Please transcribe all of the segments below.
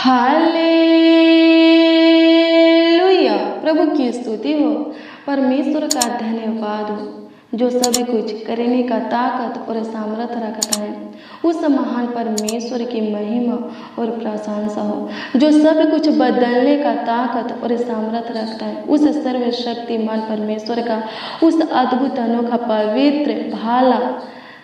Hallelujah. प्रभु की स्तुति हो, परमेश्वर का धन्यवाद हो जो सभी कुछ करने का ताकत और सामर्थ्य रखता है। उस महान परमेश्वर की महिमा और प्रशंसा हो जो सब कुछ बदलने का ताकत और सामर्थ्य रखता है। उस सर्वशक्तिमान परमेश्वर का, उस अद्भुत अनोखा पवित्र भाला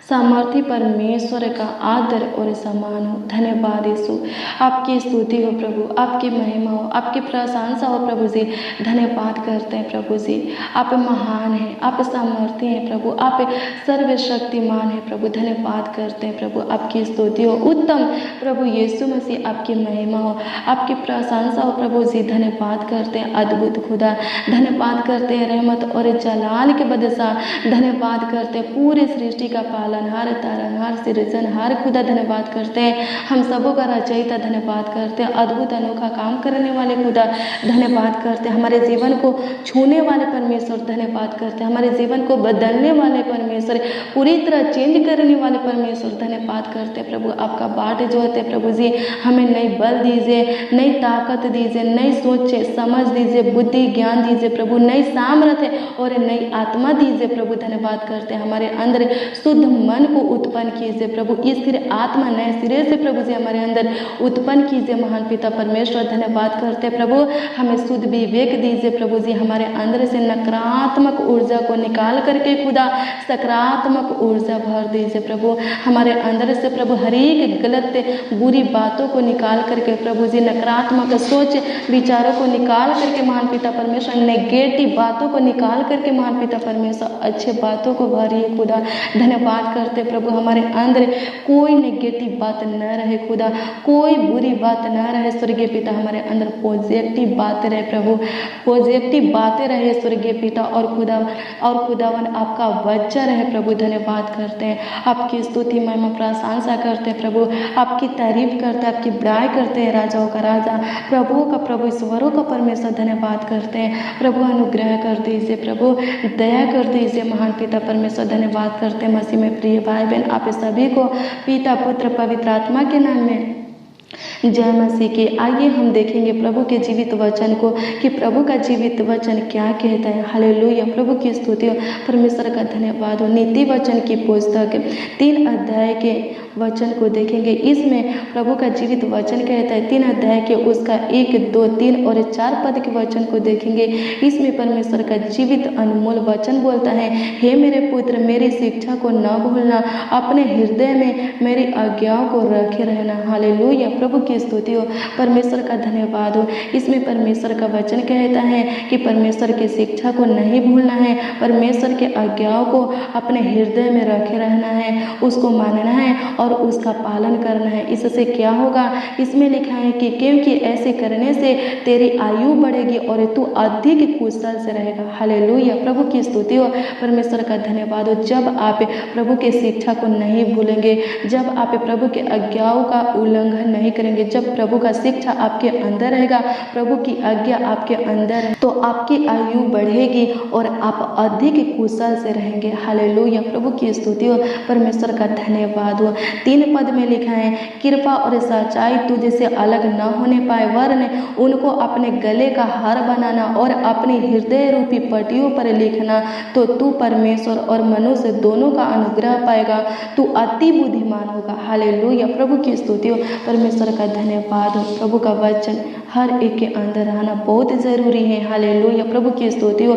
सामर्थी परमेश्वर का आदर और सम्मान हो। धन्यवाद यीशु, आपकी स्तुति हो प्रभु, आपकी महिमा हो, आपकी प्रशंसा हो प्रभु जी। धन्यवाद करते हैं प्रभु जी, आप महान हैं, आप सामर्थी हैं प्रभु, आप सर्वशक्तिमान हैं प्रभु। धन्यवाद करते हैं प्रभु, आपकी स्तुति हो। उत्तम प्रभु यीशु मसीह, आपकी महिमा हो, आपकी प्रशंसा हो प्रभु जी। धन्यवाद करते हैं अद्भुत खुदा, धन्यवाद करते हैं रहमत और जलाल के बादशाह। धन्यवाद करते हैं पूरे सृष्टि का पालन हार, तारनहार, सृजनहार खुदा। धन्यवाद करते हैं हम सबों का रचयिता। धन्यवाद करते हैं अद्भुत अनोखा काम करने वाले खुदा। धन्यवाद करते हैं हमारे जीवन को छूने वाले परमेश्वर। धन्यवाद करते हैं हमारे जीवन को बदलने वाले परमेश्वर, पूरी तरह चेंज करने वाले परमेश्वर। धन्यवाद करते हैं प्रभु, आपका बाट जो होते प्रभु जी, हमें नई बल दीजिए, नई ताकत दीजिए, नई सोच समझ दीजिए, बुद्धि ज्ञान दीजिए प्रभु, नई सामर्थ्य और नई आत्मा दीजिए प्रभु। धन्यवाद करते हैं हमारे अंदर शुद्ध मन को उत्पन्न कीजिए प्रभु, स्थिर आत्मा नए सिरे से प्रभु जी हमारे अंदर उत्पन्न कीजिए महान पिता परमेश्वर। धन्यवाद करते प्रभु, हमें शुद्ध विवेक दीजिए प्रभु जी, हमारे अंदर से नकारात्मक ऊर्जा को निकाल करके खुदा सकारात्मक ऊर्जा भर दीजिए प्रभु। हमारे अंदर से प्रभु हर एक गलत बुरी बातों को निकाल करके प्रभु जी, नकारात्मक सोच विचारों को निकाल करके महान पिता परमेश्वर, नेगेटिव बातों को निकाल करके महान पिता परमेश्वर अच्छे बातों को भरिए खुदा। धन्यवाद करते प्रभु, हमारे अंदर कोई नेगेटिव बात न रहे खुदा, कोई बुरी बात न रहे स्वर्गीय पिता। हमारे अंदर पॉजिटिव बातें रहे प्रभु, पॉजिटिव बातें रहे स्वर्गीय पिता। और खुदावन आपका वचन है प्रभु। धन्यवाद करते हैं, आपकी स्तुति महिमा प्रशंसा करते हैं प्रभु, आपकी तारीफ करते हैं, आपकी बड़ाई करते हैं राजाओं का राजा, प्रभुओं का प्रभु, ईश्वरों का परमेश्वर। धन्यवाद करते हैं प्रभु, अनुग्रह कर दीजिए प्रभु, दया कर दीजिए महान पिता परमेश्वर। धन्यवाद करते हैं मसीह में प्रिय भाई बहन, आप सभी को पिता पुत्र पवित्र आत्मा के नाम में जय मसीह की। आइए हम देखेंगे प्रभु के जीवित वचन को कि प्रभु का जीवित वचन क्या कहता है। हालेलुया, प्रभु की स्तुति हो, परमेश्वर का धन्यवाद हो। नीति वचन की पुस्तक 3 अध्याय के वचन को देखेंगे। इसमें प्रभु का जीवित वचन कहता है 3 अध्याय के उसका 1, 2, 3 और 4 पद के वचन को देखेंगे। इसमें परमेश्वर का जीवित अनमोल वचन बोलता है, हे मेरे पुत्र, मेरी शिक्षा को न भूलना, अपने हृदय में मेरी आज्ञाओं को रखे रहना। हालेलुया, प्रभु की स्तुति हो, परमेश्वर का धन्यवाद हो। इसमें परमेश्वर का वचन कहता है कि परमेश्वर की शिक्षा को नहीं भूलना है, परमेश्वर के आज्ञाओं को अपने हृदय में रखे रहना है, उसको मानना है और उसका पालन करना है। इससे क्या होगा, इसमें लिखा है कि क्योंकि ऐसे करने से तेरी आयु बढ़ेगी और तू अधिक कुशल से रहेगा। हालेलुया, प्रभु की स्तुति हो, परमेश्वर का धन्यवाद हो। जब आप प्रभु के शिक्षा को नहीं भूलेंगे, जब आप प्रभु के आज्ञाओं का उल्लंघन नहीं करेंगे, जब प्रभु का शिक्षा आपके अंदर रहेगा, प्रभु की आज्ञा आपके अंदर है, तो आपकी आयु बढ़ेगी और आप अधिक कुशल से रहेंगे। हालेलुया, प्रभु की स्तुति हो, परमेश्वर का धन्यवाद हो। 3 पद में लिखा है, कृपा और सच्चाई तुझसे अलग न होने पाए, वरन उनको अपने गले का हार बनाना और अपनी हृदय रूपी पट्टियों पर लिखना, तो तू परमेश्वर और मनुष्य दोनों का अनुग्रह पाएगा, तू अति बुद्धिमान होगा। हालेलुया, प्रभु की स्तुति हो, परमेश्वर का धन्यवाद हो। प्रभु का वचन हर एक के अंदर रहना बहुत ज़रूरी है। हालेलुया, प्रभु की स्तुति हो,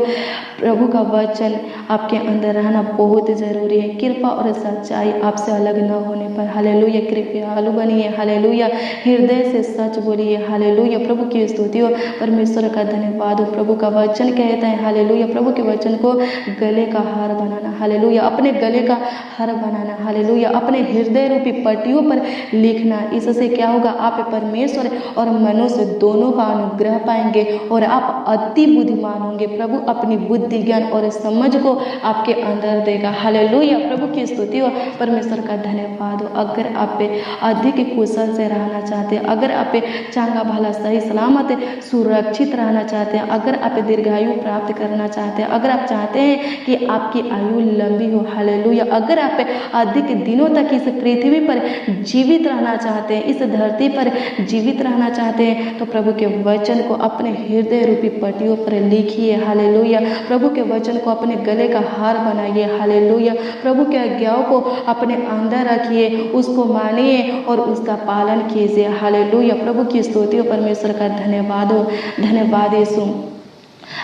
प्रभु का वचन आपके अंदर रहना बहुत ज़रूरी है। कृपा और सच्चाई आपसे अलग न होने पर, हालेलुया, कृपयालु बनिए। हालेलुया, हृदय से सच बोलिए। हालेलुया, प्रभु की स्तुति हो, परमेश्वर का धन्यवाद हो। प्रभु का वचन कहता है, हालेलुया, प्रभु के वचन को गले का हार बनाना। हालेलुया, अपने गले का हार बनाना। हालेलुया, अपने हृदय रूपी पट्टियों पर लिखना। इससे क्या होगा, आप परमेश्वर और मनुष्य दोनों का अनुग्रह पाएंगे और आप अति बुद्धिमान होंगे। प्रभु अपनी बुद्धि, ज्ञान और समझ को आपके अंदर देगा। हालेलुया, प्रभु की स्तुति हो, परमेश्वर का धन्यवाद हो। अगर आप पे अधिक कुशल से रहना चाहते हैं, अगर आप पे चंगा भला सही सलामत सुरक्षित रहना चाहते हैं, अगर आप दीर्घायु प्राप्त करना चाहते हैं, अगर आप चाहते हैं कि आपकी आयु लंबी हो, हालेलुया, अगर आप अधिक दिनों तक इस पृथ्वी पर जीवित रहना चाहते हैं, इस धरती पर जीवित रहना चाहते हैं, तो प्रभु के वचन को अपने हृदय रूपी पट्टियों पर लिखिए। हालेलुया, प्रभु के वचन को अपने गले का हार बनाइए। हालेलुया, प्रभु के आज्ञाओं को अपने अंदर रखिए, उसको मानिए और उसका पालन कीजिए। हालेलुया, प्रभु की स्तुति हो, परमेश्वर का धन्यवाद हो। धन्यवाद यीशु,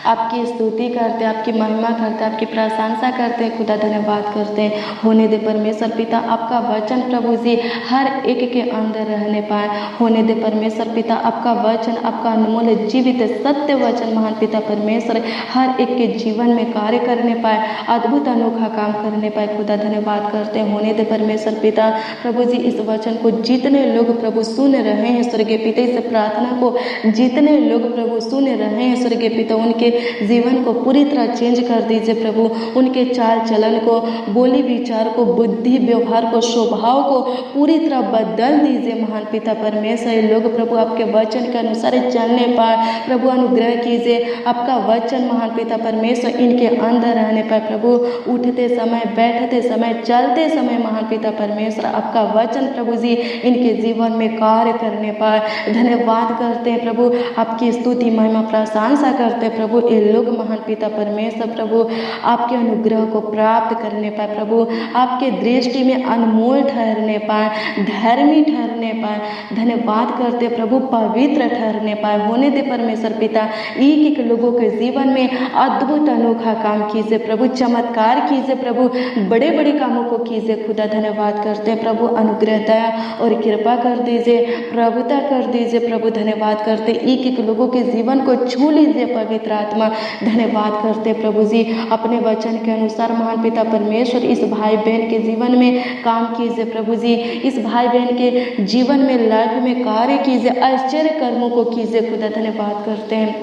आपकी स्तुति करते हैं, आपकी महिमा करते हैं, आपकी प्रशंसा करते हैं, खुदा धन्यवाद करते हैं। होने दे परमेश्वर पिता आपका वचन प्रभु जी हर एक के अंदर रहने पाए। होने दे परमेश्वर पिता आपका वचन, आपका अनमोल जीवित सत्य वचन महान पिता परमेश्वर हर एक के जीवन में कार्य करने पाए, अद्भुत अनोखा काम करने पाए। खुदा धन्यवाद करते हैं। होने दे परमेश्वर पिता प्रभु जी इस वचन को जितने लोग प्रभु सुन रहे हैं स्वर्गीय पिता, इस प्रार्थना को जितने लोग प्रभु सुन रहे हैं स्वर्गीय पिता, उनके जीवन को पूरी तरह चेंज कर दीजिए प्रभु। उनके चाल चलन को, बोली विचार को, बुद्धि व्यवहार को, स्वभाव को पूरी तरह बदल दीजिए महान पिता परमेश्वर। लोग प्रभु आपके वचन के अनुसार चलने पाए, प्रभु अनुग्रह कीजिए। आपका वचन महान पिता परमेश्वर इनके अंदर रहने पाए प्रभु। उठते समय, बैठते समय, चलते समय महान पिता परमेश्वर आपका वचन प्रभु जी इनके जीवन में कार्य करने पाए। धन्यवाद करते हैं प्रभु, आपकी स्तुति महिमा प्रशंसा करते हैं प्रभु। ये लोग महान पिता परमेश्वर प्रभु आपके अनुग्रह को प्राप्त करने पाए प्रभु, आपके दृष्टि में अनमोल ठहरने पाए, धर्मी ठहरने पाए। धन्यवाद करते प्रभु, पवित्र ठहरने पाए। होने दे परमेश्वर पिता एक एक लोगों के जीवन में अद्भुत अनोखा काम कीजिए प्रभु, चमत्कार कीजिए प्रभु, बड़े बड़े कामों को कीजिए। खुदा धन्यवाद करते हैं प्रभु, अनुग्रह दया और कृपा कर दीजिए, प्रभुता कर दीजिए प्रभु। धन्यवाद करते एक एक लोगों के जीवन को छू लीजिए पवित्र आत्मा। धन्यवाद करते प्रभु जी, अपने वचन के अनुसार महान पिता परमेश्वर इस भाई बहन के जीवन में काम कीजिए प्रभु जी। इस भाई बहन के जीवन में, लाइफ में कार्य कीजिए, आश्चर्य कर्मों को कीजिए। खुदा धन्यवाद करते हैं,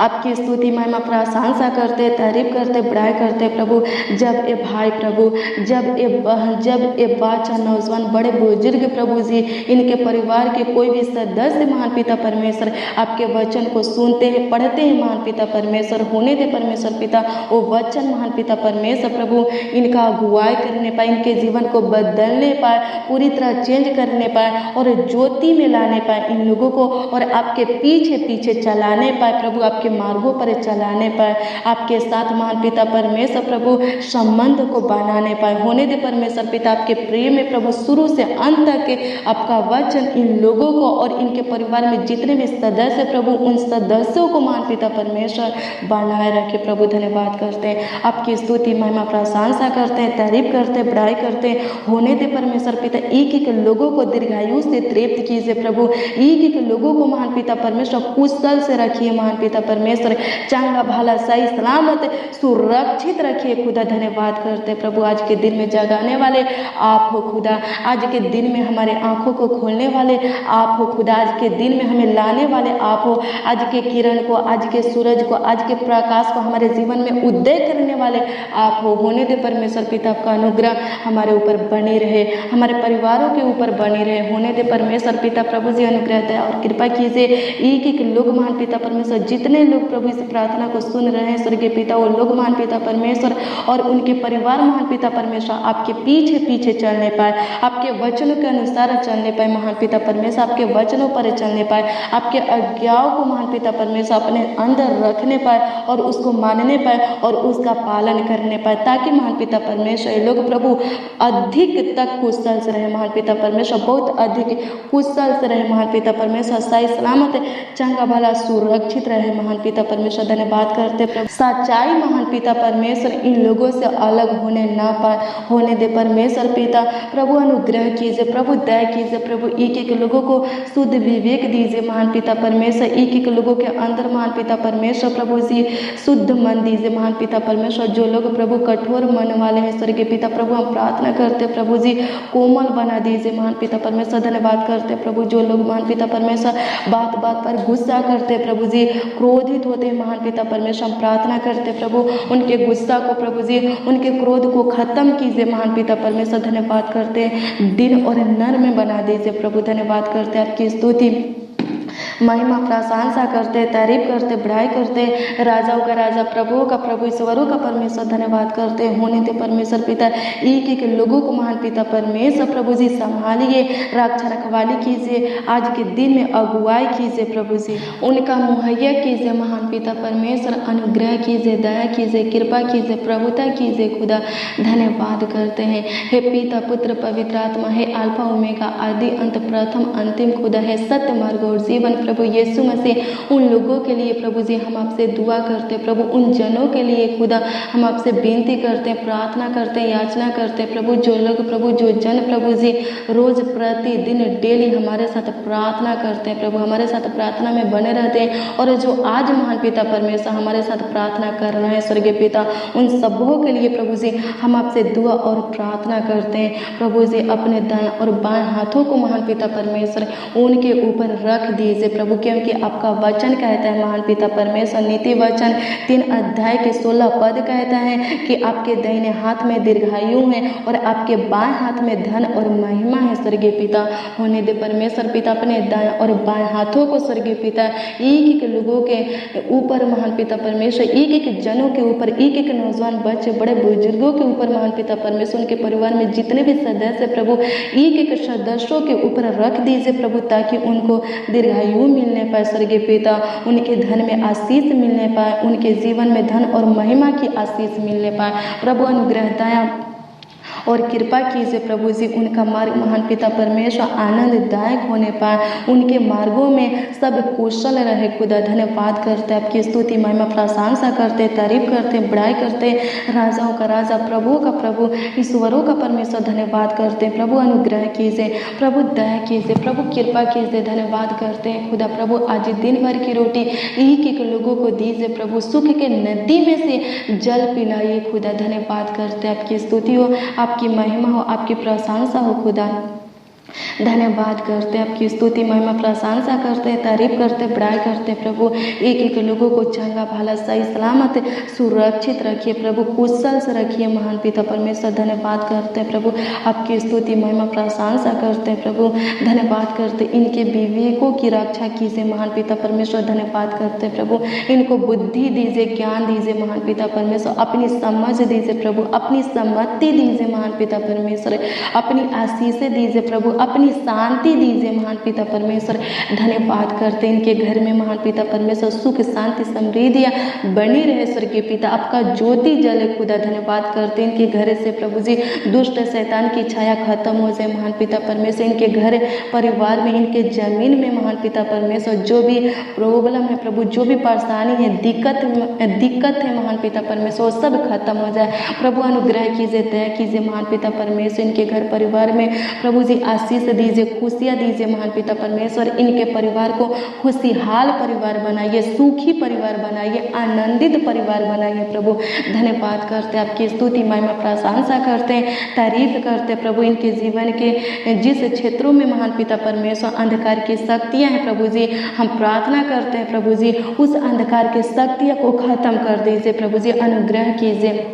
आपकी स्तुति महिमा प्रशंसा करते, तारीफ करते, बड़ाई करते प्रभु। जब ये भाई प्रभु, जब ये बहन, जब ये बच्चा, नौजवान, बड़े बुजुर्ग प्रभु जी, इनके परिवार के कोई भी सदस्य महान पिता परमेश्वर आपके वचन को सुनते हैं, पढ़ते हैं महान पिता परमेश्वर। होने दे परमेश्वर पिता वो वचन महान पिता परमेश्वर प्रभु इनका अगुवाई करने पाए, इनके जीवन को बदलने पाए, पूरी तरह चेंज करने पाए और ज्योति में लाने पाए इन लोगों को, और आपके पीछे पीछे चलाने पाए प्रभु, आपके मार्गों पर चलाने पाए, आपके साथ महान पिता परमेश्वर प्रभु संबंध को बनाने पाए। होने दे परमेश्वर पिता आपके प्रेम में प्रभु शुरू से अंत तक आपका वचन इन लोगों को और इनके परिवार में जितने भी सदस्य प्रभु, उन सदस्यों को महान पिता परमेश्वर बनाए रखे प्रभु। धन्यवाद करते हैं, आपकी स्तुति महिमा प्रशंसा करते हैं, तारीफ करते हैं, बड़ाई करते हैं। होने दे परमेश्वर पिता एक एक लोगों को दीर्घायु से तृप्त कीजिए प्रभु, एक एक लोगों को महान पिता परमेश्वर कुशल से रखिए महान पिता परमेश्वर, चंगा भला सही सलामत सुरक्षित रखिए। खुदा धन्यवाद करते प्रभु, आज के दिन में जगाने वाले आप हो खुदा, आज के दिन में हमारे आंखों को खोलने वाले आप हो खुदा, आज के दिन में हमें लाने वाले आप हो, आज के किरण को, आज के सूरज को, आज के प्रकाश को हमारे जीवन में उदय करने वाले आप हो। होने दे परमेश्वर पिता आपका अनुग्रह हमारे ऊपर बने रहे, हमारे परिवारों के ऊपर बने रहे। होने दे परमेश्वर पिता प्रभु जी अनुग्रह दया और कृपा कीजिए। एक एक लोग महान पिता परमेश्वर, जितने लोग प्रभु इस प्रार्थना को सुन रहे हैं स्वर्गीय पिता, वो लोग महान पिता परमेश्वर और उनके परिवार महान पिता परमेश्वर आपके पीछे पीछे चलने पाए, आपके वचनों के अनुसार चलने पाए महान पिता परमेश्वर, आपके वचनों पर चलने पाए, आपके आज्ञाओं को महान पिता परमेश्वर अपने अंदर रखने पाए और उसको मानने पाए और उसका पालन करने पाए, ताकि महान पिता परमेश्वर ये लोग प्रभु अधिक तक कुशल से रहे महान पिता परमेश्वर, बहुत अधिक कुशल से रहे महान पिता परमेश्वर, सही सलामत चंगा भला सुरक्षित रहे महान पिता परमेश्वर धन्यवाद करते प्रभु। सच्चाई महान पिता परमेश्वर इन लोगों से अलग होने ना पाए होने दे परमेश्वर पिता। प्रभु अनुग्रह कीजिए प्रभु, दया कीजिए प्रभु, एक एक लोगों को शुद्ध विवेक दीजिए महान पिता परमेश्वर, एक एक लोगों के अंदर महान पिता परमेश्वर प्रभु जी शुद्ध मन दीजिए महान पिता परमेश्वर। जो लोग प्रभु कठोर मन वाले हैं स्वर्गीय पिता प्रभु, हम प्रार्थना करते प्रभु जी कोमल बना दीजिए महान पिता परमेश्वर। धन्यवाद करते प्रभु, जो लोग महान पिता परमेश्वर बात बात पर गुस्सा करते प्रभु जी, क्रोधित होते हैं महान पिता परमेश्वर, हम प्रार्थना करते प्रभु उनके गुस्सा को प्रभु जी, उनके क्रोध को खत्म कीजिए महान पिता परमेश्वर। धन्यवाद करते दिन और नर में बना दीजिए प्रभु। धन्यवाद करते आपकी स्तुति महिमा प्रशंसा करते, तारीफ करते, बढ़ाई करते, राजाओं का राजा प्रभुओं का प्रभु ईश्वरों का परमेश्वर धन्यवाद करते होने दे परमेश्वर पिता। एक एक लोगों को महान पिता परमेश्वर प्रभु जी संभालिए, रक्षा रखवाली कीजिए, आज के दिन में अगुवाई कीजिए प्रभु जी, उनका मुहैया कीजिए महान पिता परमेश्वर, अनुग्रह कीजिए, दया कीजिए, कृपा कीजिए, प्रभुता कीजिए खुदा। धन्यवाद करते हैं हे पिता पुत्र पवित्र आत्मा, हे अल्फा ओमेगा आदि अंत प्रथम अंतिम खुदा है, सत्य मार्ग और जीवन प्रभु यीशु मसीह। उन लोगों के लिए प्रभु जी हम आपसे दुआ करते प्रभु, उन जनों के लिए खुदा हम आपसे विनती करते, प्रार्थना करते, याचना करते प्रभु, जो लोग प्रभु, जो जन प्रभु जी रोज प्रतिदिन डेली हमारे साथ प्रार्थना करते हैं प्रभु, हमारे साथ प्रार्थना में बने रहते हैं, और जो आज महान पिता परमेश्वर हमारे साथ प्रार्थना कर रहे हैं स्वर्गीय पिता, उन सबों के लिए प्रभु जी हम आपसे दुआ और प्रार्थना करते हैं प्रभु जी। अपने दाएं और बाएं हाथों को महान पिता परमेश्वर उनके ऊपर रख दीजिए प्रभु, क्योंकि आपका वचन कहता है महान पिता परमेश्वर, नीति वचन 3 अध्याय के 16 पद कहता है कि आपके दाहिने हाथ में दीर्घायु है और आपके बाएं हाथ में धन और महिमा है स्वर्गीय पिता। होने दे परमेश्वर पिता अपने दाएं और बाएं हाथों को स्वर्गीय पिता एक एक लोगों के ऊपर महान पिता परमेश्वर, एक एक जनों के ऊपर, एक एक नौजवान बच्चे बड़े बुजुर्गों के ऊपर महान पिता परमेश्वर, उनके परिवार में जितने भी सदस्य प्रभु एक एक सदस्यों के ऊपर रख दीजिए प्रभु, ताकि उनको दीर्घायु मिलने पाए स्वर्गीय पिता, उनके धन में आशीष मिलने पाए, उनके जीवन में धन और महिमा की आशीष मिलने पाए प्रभु। अनुग्रह दया और कृपा कीजिए प्रभु जी, उनका मार्ग महान पिता परमेश्वर आनंददायक होने पाए, उनके मार्गों में सब कुशल रहे खुदा। धन्यवाद करते आपकी स्तुति महिमा प्रशंसा करते, तारीफ करते, बड़ाई करते, राजाओं का राजा प्रभु का प्रभु ईश्वरों का परमेश्वर धन्यवाद करते प्रभु। अनुग्रह कीजिए प्रभु, दया कीजिए प्रभु, कृपा कीजिए। धन्यवाद करते हैं खुदा प्रभु, आज दिन भर की रोटी एक एक लोगों को दीजिए प्रभु, सुख के नदी में से जल पिलाइए खुदा। धन्यवाद करते आपकी स्तुति हो, आपकी महिमा हो, आपकी प्रशंसा हो खुदा। धन्यवाद करते हैं आपकी स्तुति महिमा प्रशंसा करते हैं, तारीफ करते, बड़ाई करते प्रभु। एक एक लोगों को चंगा भला सही सलामत सुरक्षित रखिए प्रभु, कुशल से रखिए महान पिता परमेश्वर। धन्यवाद करते हैं प्रभु, आपकी स्तुति महिमा प्रशंसा करते हैं प्रभु। धन्यवाद करते इनके विवेकों की रक्षा कीजिए महान पिता परमेश्वर। धन्यवाद करते हैं प्रभु, इनको बुद्धि दीजिए, ज्ञान दीजिए महान पिता परमेश्वर, अपनी समझ दीजिए प्रभु, अपनी सम्मति दीजिए महान पिता परमेश्वर, अपनी आशीषें दीजिए प्रभु, अपनी शांति दीजिए महान पिता परमेश्वर। धन्यवाद करते इनके घर में महान पिता परमेश्वर सुख शांति समृद्धियाँ बनी रहे स्वर्गीय पिता, आपका ज्योति जले खुदा। धन्यवाद करते इनके घर से प्रभु जी दुष्ट शैतान की छाया खत्म हो जाए महान पिता परमेश्वर। इनके घर परिवार में, इनके जमीन में महान पिता परमेश्वर जो भी प्रॉब्लम है प्रभु, जो भी परेशानी है, दिक्कत है महान पिता परमेश्वर, वो सब खत्म हो जाए प्रभु। अनुग्रह कीजिए, दया कीजिए महान पिता परमेश्वर। इनके घर परिवार में प्रभु जी आशीष दीजिए, खुशियाँ दीजिए महान पिता परमेश्वर। इनके परिवार को खुशहाल परिवार बनाइए, सुखी परिवार बनाइए, आनंदित परिवार बनाइए प्रभु। धन्यवाद करते आपकी स्तुति महिमा प्रशंसा करते हैं, तारीफ करते प्रभु। इनके जीवन के जिस क्षेत्रों में महान पिता परमेश्वर अंधकार की शक्तियाँ हैं प्रभु जी, हम प्रार्थना करते हैं प्रभु जी उस अंधकार की शक्तियों को खत्म कर दीजिए प्रभु जी। अनुग्रह कीजिए,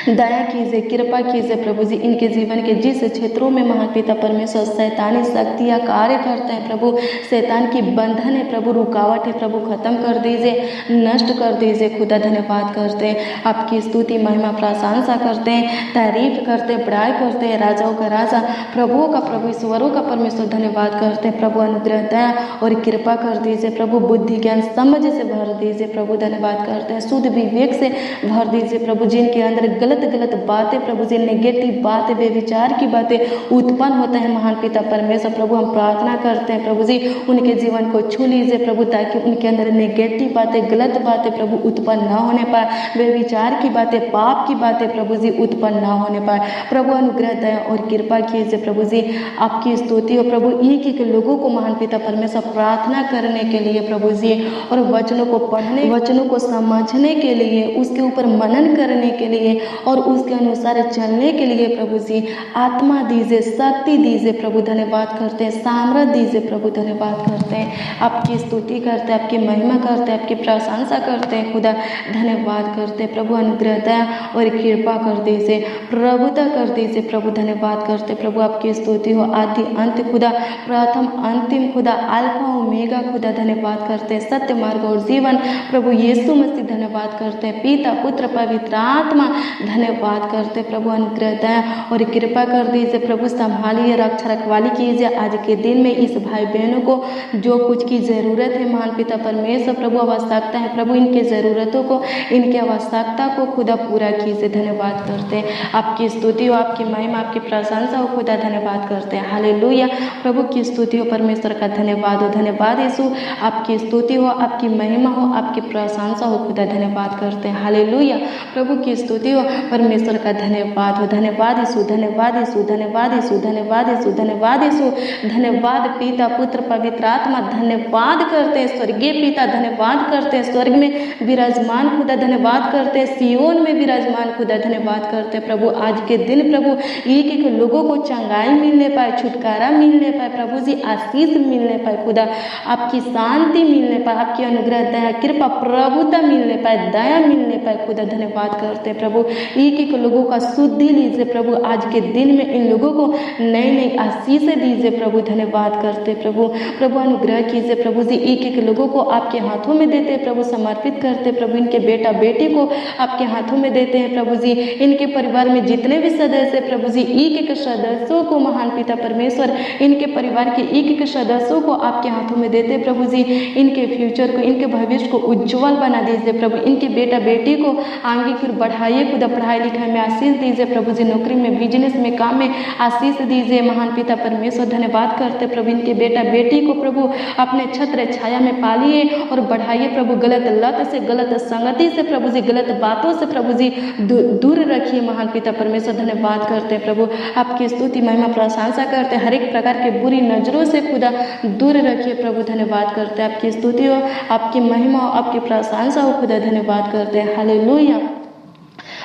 दया कीजिए, कृपा कीजिए प्रभु जी। इनके जीवन के जिस क्षेत्रों में महान पिता परमेश्वर शैतानी शक्तियाँ कार्य करते हैं प्रभु, शैतान की बंधन है प्रभु, रुकावट है प्रभु, खत्म कर दीजिए, नष्ट कर दीजिए खुदा। धन्यवाद करते हैं आपकी स्तुति महिमा प्रशंसा करते हैं, तारीफ करते, बड़ाई करते हैं, राजाओं का राजा प्रभुओं का प्रभु ईश्वरों का परमेश्वर। धन्यवाद करते हैं प्रभु, अनुग्रह दया और कृपा कर दीजिए प्रभु, बुद्धि ज्ञान समझ से भर दीजिए प्रभु। धन्यवाद करते हैं शुद्ध विवेक से भर दीजिए प्रभु, जिनके अंदर गलत गलत गलत बातें प्रभु जी, नेगेटिव बातें, बेविचार की बातें उत्पन्न होता है महान पिता परमेश्वर प्रभु, हम प्रार्थना करते हैं प्रभु जी उनके जीवन को छू लीजिए प्रभु, ताकि उनके अंदर नेगेटिव बातें, गलत बातें प्रभु उत्पन्न ना होने पाए, बेविचार की बातें, पाप की बातें प्रभु जी उत्पन्न ना होने पाए। प्रभु अनुग्रह दया और कृपा कीजिए प्रभु जी, आपकी स्तुति हो प्रभु। एक एक लोगों को महान पिता परमेश्वर प्रार्थना करने के लिए प्रभु जी, और वचनों को पढ़ने, वचनों को समझने के लिए, उसके ऊपर मनन करने के लिए और उसके अनुसार चलने के लिए प्रभु जी आत्मा दीजिए, शक्ति दीजिए प्रभु, धन्यवाद करते हैं, सामर्थ दीजिए प्रभु, धन्यवाद करते हैं, आपकी स्तुति करते हैं, आपकी महिमा करते हैं, आपकी प्रशंसा करते हैं खुदा, धन्यवाद करते हैं प्रभु। अनुग्रह दया और कृपा कर दीजिए, प्रभुता कर दीजिए प्रभु, धन्यवाद करते प्रभु। आपकी स्तुति हो आदि अंत खुदा, प्रथम अंतिम खुदा, अल्फा ओमेगा खुदा, धन्यवाद करते हैं, सत्य मार्ग और जीवन प्रभु यीशु मसीह, धन्यवाद करते हैं, पिता पुत्र पवित्र आत्मा, धन्यवाद करते प्रभु। अनुग्रह दया और कृपा कर दीजिए प्रभु, संभालिए, रक्षा रखवाली कीजिए आज के दिन में इस भाई बहनों को जो कुछ की ज़रूरत है महान पिता परमेश्वर प्रभु, आवश्यकता है प्रभु, इनके ज़रूरतों को, इनकी आवश्यकता को खुदा पूरा कीजिए, धन्यवाद करते हैं। आपकी स्तुति हो, आपकी महिमा, आपकी प्रशंसा हो खुदा, धन्यवाद करते हैं। हालेलुया प्रभु की स्तुति हो, परमेश्वर का धन्यवाद हो, धन्यवाद यीशु, आपकी स्तुति हो, आपकी महिमा हो, आपकी प्रशंसा हो खुदा, धन्यवाद करते हैं। हालेलुया प्रभु की स्तुति हो, परमेश्वर का धन्यवाद हो, धन्यवाद यीशु, धन्यवाद यीशु, धन्यवाद यीशु, धन्यवाद यीशु, धन्यवाद यीशु, धन्यवाद पिता पुत्र पवित्र आत्मा, धन्यवाद करते हैं स्वर्गीय पिता, धन्यवाद करते हैं स्वर्ग में विराजमान खुदा, धन्यवाद करते हैं सियोन में विराजमान खुदा, धन्यवाद करते हैं प्रभु। आज के दिन प्रभु एक एक लोगों को चंगाई मिलने पाए, छुटकारा मिलने पाए प्रभु जी, आशीष मिलने पाए खुदा, आपकी शांति मिलने पाए, आपकी अनुग्रह दया कृपा प्रभुता मिलने पाए, दया मिलने पाए खुदा, धन्यवाद करते हैं प्रभु। एक एक लोगों का शुद्धि लीजिए प्रभु, आज के दिन में इन लोगों को नई नई आशीषें दीजिए प्रभु, धन्यवाद करते प्रभु। प्रभु अनुग्रह कीजिए प्रभु जी, एक एक लोगों को आपके हाथों में देते प्रभु, समर्पित करते प्रभु, इनके बेटा बेटी को आपके हाथों में देते हैं प्रभु जी, इनके परिवार में जितने भी सदस्य प्रभु जी, एक एक सदस्यों को महान पिता परमेश्वर, इनके परिवार के एक एक सदस्यों को आपके हाथों में देते प्रभु जी, इनके फ्यूचर को, इनके भविष्य को उज्जवल बना दीजिए प्रभु, इनके बेटा बेटी को आगे फिर बढ़ाइए खुदा, पढ़ाई लिखाई में आशीष दीजिए प्रभु जी, नौकरी में, बिजनेस में, काम में आशीष दीजिए महान पिता परमेश्वर, धन्यवाद करते प्रभु। इनके बेटा बेटी को प्रभु अपने छत्र छाया में पालिए और बढ़ाइए प्रभु, गलत लत से, गलत संगति से प्रभु जी, गलत बातों से प्रभु जी दूर रखिए महान पिता परमेश्वर, धन्यवाद करते हैं प्रभु। आपकी स्तुति महिमा प्रशंसा करते हैं, हर एक प्रकार के बुरी नजरों से खुदा दूर रखिए प्रभु, धन्यवाद करते हैं। आपकी स्तुति हो, आपकी महिमा हो, आपकी प्रशंसा हो खुदा, धन्यवाद करते हैं। हालेलुया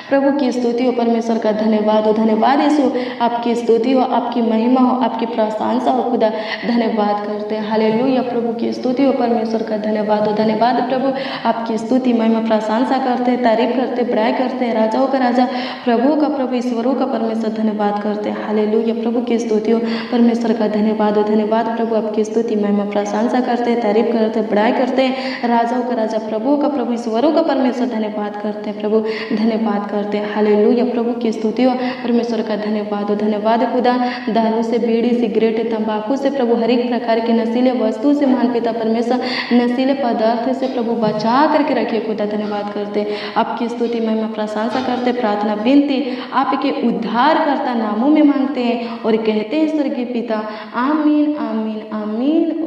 प्रभु की स्तुति हो, परमेश्वर का धन्यवाद हो, धन्यवाद यीशु, आपकी स्तुति हो, आपकी महिमा हो, आपकी प्रशंसा हो खुदा, धन्यवाद करते हैं। हालेलुया प्रभु की स्तुति हो, परमेश्वर का धन्यवाद हो, धन्यवाद प्रभु, आपकी स्तुति महिमा प्रशंसा करते हैं, तारीफ करते, बड़ाई करते हैं, राजाओं का राजा, प्रभु का प्रभु, ईश्वरों का परमेश्वर, धन्यवाद करते हैं। हालेलुया प्रभु की स्तुति हो, परमेश्वर का धन्यवाद हो, धन्यवाद प्रभु, आपकी स्तुति महिमा प्रशंसा करते हैं, तारीफ करते, बड़ाई करते हैं, राजाओं का राजा, प्रभु का प्रभु, ईश्वरों का परमेश्वर, धन्यवाद करते हैं प्रभु, धन्यवाद करते हैं। हालेलुया प्रभु की स्तुति हो, परमेश्वर का धन्यवाद हो, धन्यवाद खुदा। दारू से, बीड़ी, सिगरेट, तंबाकू से प्रभु, हर एक प्रकार के नशीले वस्तु से महान पिता परमेश्वर, नशीले पदार्थ से प्रभु बचा करके रखिए खुदा, धन्यवाद करते। आपकी स्तुति महिमा प्रशंसा करते, प्रार्थना विनती आपके उद्धारकर्ता नामों में मांगते हैं और कहते हैं स्वर्गीय पिता, आमीन आमीन आमीन।